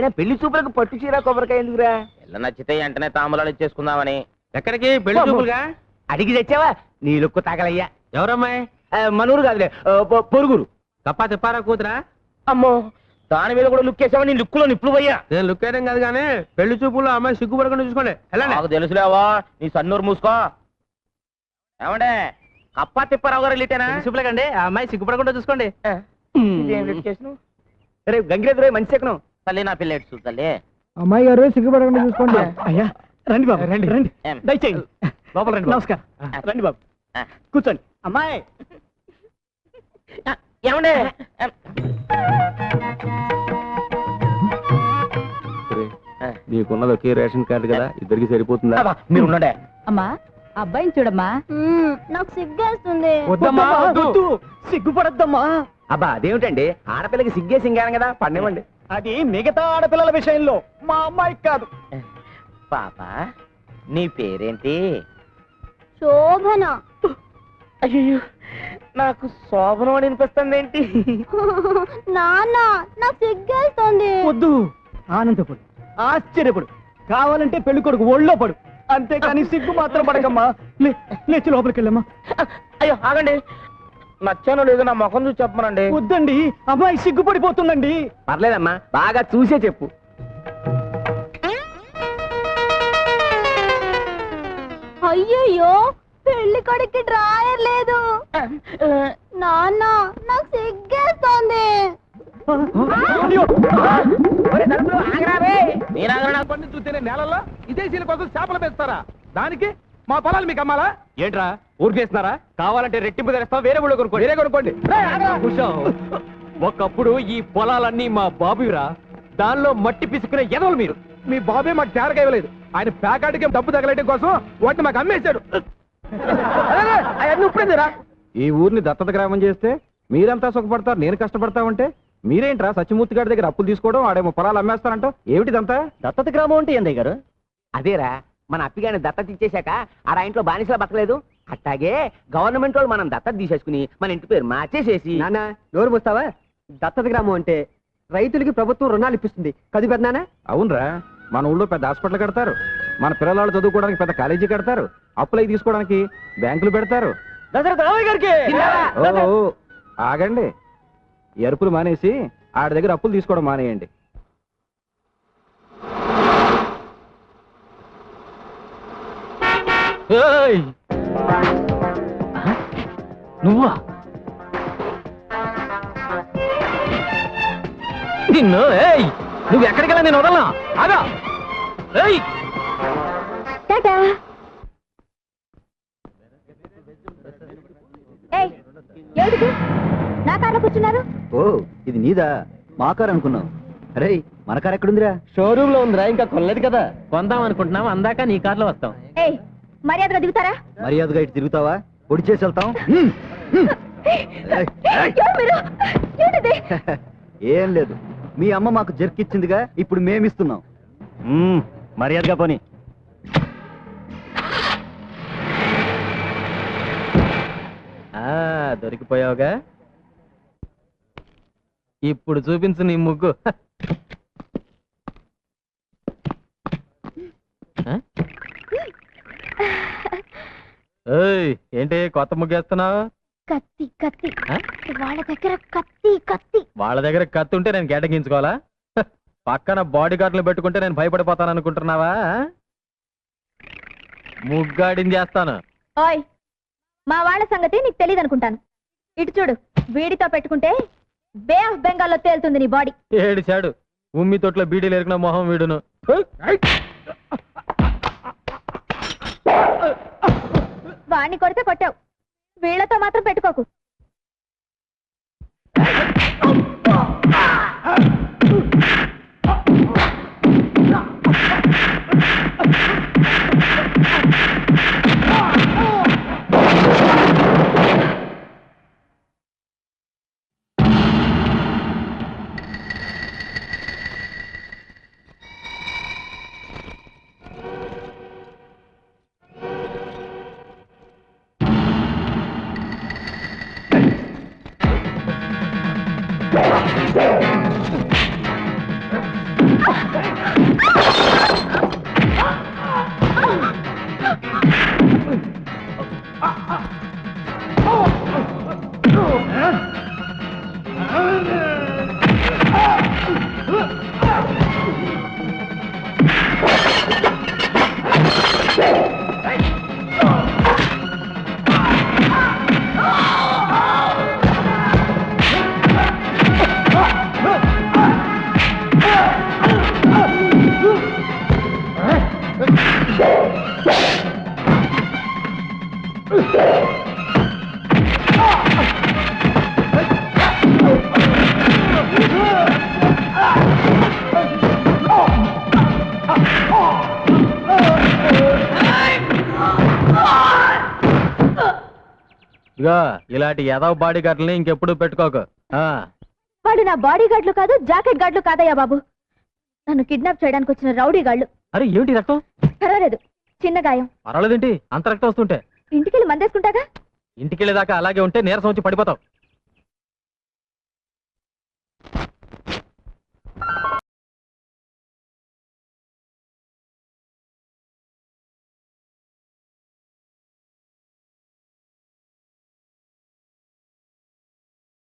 అయినా పెళ్లి చూపులకు పట్టు చీర కొబ్బరికాయ ఎందుకురా? పిల్ల నచ్చితే వెంటనే తాంబూలాలు ఇచ్చేసుకుందామని. ఎక్కడికి పెళ్లి చూపులుగా? అడిగి తెచ్చావా? నీ లుక్కు తాగలయ్యా. ఎవరమ్మాయి? మనూరు కాదులే, పొరుగురు. తప్ప తిప్పారా కూతురా? అమ్మో, దాని మీద కూడా లుక్ వేసావా? నీ లుక్కులో నిప్పులు పోయా. నేను లుక్ వేయడం కాదు కానీ పెళ్లి చూపుల్లో అమ్మాయి సిగ్గుపడకుండా చూసుకోండి. నాకు తెలుసులేవా, నీ సన్నూరు మూసుకో. ఏమండే కప్ప తిప్పారావు గారు వెళ్ళిటేనా? చూపులేకండి, ఆ అమ్మాయి సిగ్గుపడకుండా చూసుకోండి. రే గంగిరేది రే, మంచి ఎక్కను. తల్లి నా పిల్ల ఎటు చూద్దాలే. అమ్మాయి గారు సిగ్గుపడకుండా చూసుకోండి. అయ్యా రండి బాబు, రండి రండి, ఏం? దయచేయండి లోపల రండి. నమస్కారం. రండి బాబు, కూర్చోండి. అమ్మాయి ఏమండే నీకున్నది ఒకే రేషన్ కార్డు కదా, ఇద్దరికి సరిపోతుందా? మీరు ఉండండి. అమ్మా అబ్బాయిని చూడమ్మా. నాకు సిగ్గేస్తుంది. వద్దమ్మా, వద్దు, సిగ్గుపడద్దమ్మా. అబ్బా అదేమిటండి, ఆడపిల్లకి సిగ్గే సింగారం కదా, పండివ్వండి. అది మిగతా ఆడపిల్లల విషయంలో, మా అమ్మాయికి కాదు. పాప నీ పేరేంటి? శోభన. అయ్యో, నాకు శోభనం అని అనిపిస్తుంది ఏంటి? నాన్న నాకు సిగ్గేస్తుంది. వద్దు, ఆనందపడు, ఆశ్చర్యపడు, కావాలంటే పెళ్లి కొడుకు ఒళ్ళో పడు, అంతేకాని సిగ్గు మాత్రం పడకమ్మా. లేచి లోపలికి వెళ్ళమ్మా. అయ్యో ఆగండి, నచ్చానో లేదో నా ముఖం చూసి చెప్పమనండి. వద్దండి, అమ్మాయి సిగ్గుపడిపోతుందండి. పర్లేదమ్మా, బాగా చూసే చెప్పు. అయ్యయ్యో, పెళ్లి కొడుక్కి డ్రాయర్ లేదు. నాన్న నాకు సిగ్గేస్తుంది. చూస్తేనే నేలల్లో విదేశీల కోసం చేపలు పెంచుతారా? దానికి మా పొలాలు మీకు అమ్మాలా ఏంట్రా? ఊరికేస్తున్నారా? కావాలంటే రెట్టింపు తెరేస్తా, వేరే ఊళ్ళో కొనుక్కోండి. వేరే కొనుక్కోండి. ఒకప్పుడు ఈ పొలాలన్నీ మా బాబురా, దానిలో మట్టి పిసుకునే ఎదవలు మీరు. మీ బాబే మాకు తేరగా ఇవ్వలేదు, ఆయన ప్యాకాటికి డబ్బు తగలటం కోసం వాటిని మాకు అమ్మేశాడు. అవన్నీ ఇప్పుడేరా? ఈ ఊరిని దత్తత గ్రామం చేస్తే మీరంతా సుఖపడతారు, నేను కష్టపడతా ఉంటే మీరేంట్రా సత్యమూర్తి గారి దగ్గర అప్పులు తీసుకోవడం, ఆడేమో పొలాలు అమ్మేస్తారంట. ఏమిటిదంతా? దత్తత గ్రామం అంటే ఏందయ్య గారు? అదేరా, మన అప్పిగాని దత్తత ఇచ్చేశాక ఆ ఇంట్లో బానిసలా బతకలేదు, అట్టాగే గవర్నమెంట్ వాళ్ళు మనం దత్తత తీసేసుకుని మన ఇంటి పేరు మార్చేసేసి. నాన్న నోరు మూస్తావా? దత్తత గ్రామం అంటే రైతులకి ప్రభుత్వం రుణాలు ఇప్పిస్తుంది కది పెద్దనా? అవునరా, మన ఊళ్ళో పెద్ద హాస్పిటల్ కడతారు, మన పిల్లలు చదువుకోవడానికి పెద్ద కాలేజీ కడతారు, అప్పులై తీసుకోవడానికి బ్యాంకులు పెడతారు. ఓ ఆగండి, ఎరుపులు మానేసి ఆడి దగ్గర అప్పులు తీసుకోవడం మానేయండి. నువ్వా? నిన్ను నువ్వు ఎక్కడికెళ్ళా నేను వదలనా? ఆగా. టాటా. ఏమిటి నా కార్లో కూర్చున్నారు? ఓ ఇది నీదా? మా కారు అనుకున్నావు. అరే మన కారు ఎక్కడుందిరా? షోరూమ్ లో ఉందిరా, ఇంకా కొనలేదు కదా. కొందాం అనుకుంటున్నాం, అందాక నీ కార్లో వస్తాం. ఏయ్, మర్యాదగా దిగుతారా? మర్యాదగా ఇటు తిరుగుతావా? పొడి చేసి వెళ్తాం. ఎవరు మీరు? ఏంటిది? ఏం లేదు, మీ అమ్మ మాకు జర్కిచ్చిందిగా, ఇప్పుడు మేమిస్తున్నాం. మర్యాదగా పోనీ. దొరికిపోయావుగా, ఇప్పుడు చూపించు నీ ముగ్గు. ఏంటి కొత్త ముగ్గేస్తున్నావు? కత్తి కత్తి, వాళ్ళ దగ్గర కత్తి కత్తి. వాళ్ళ దగ్గర కత్తి ఉంటే నేను గెటగించుకోవాలా? పక్కన బాడీ గార్డులు పెట్టుకుంటే నేను భయపడిపోతాను అనుకుంటున్నావా? ముగ్గాడింది చేస్తాను. ఓయ్, మా వాళ్ళ సంగతి నీకు తెలియదు అనుకుంటాను. ఇటు చూడు, వీడితో పెట్టుకుంటే బే ఆఫ్ బెంగాల్లో తేలుతుంది నీ బాడీ. ఏడిచాడు, ఉమ్మి తొట్లో బీడీలు ఎరికిన మొహం వీడును. వాణ్ణి కొడితే కొట్టావు, వీళ్లతో మాత్రం పెట్టుకోకు. ఇగో ఇలాంటి ఎదవ బాడీ గార్డ్ని ఇంకెప్పుడు పెట్టుకోకు. వాడు నా బాడీ గార్డులు కాదు, జాకెట్ గార్డులు కాదయ్యా బాబు. నన్ను కిడ్నాప్ చేయడానికి వచ్చిన రౌడీ గాళ్ళు. అరే ఏమిటి రక్తం? పర్వాలేదు, చిన్న గాయం. పర్వాలేదేంటి అంత రక్తం వస్తుంటే? ఇంటికెళ్ళి మందేసుకుంటాగా. ఇంటికెళ్ళేదాకా అలాగే ఉంటే నీరసం వచ్చి పడిపోతావు.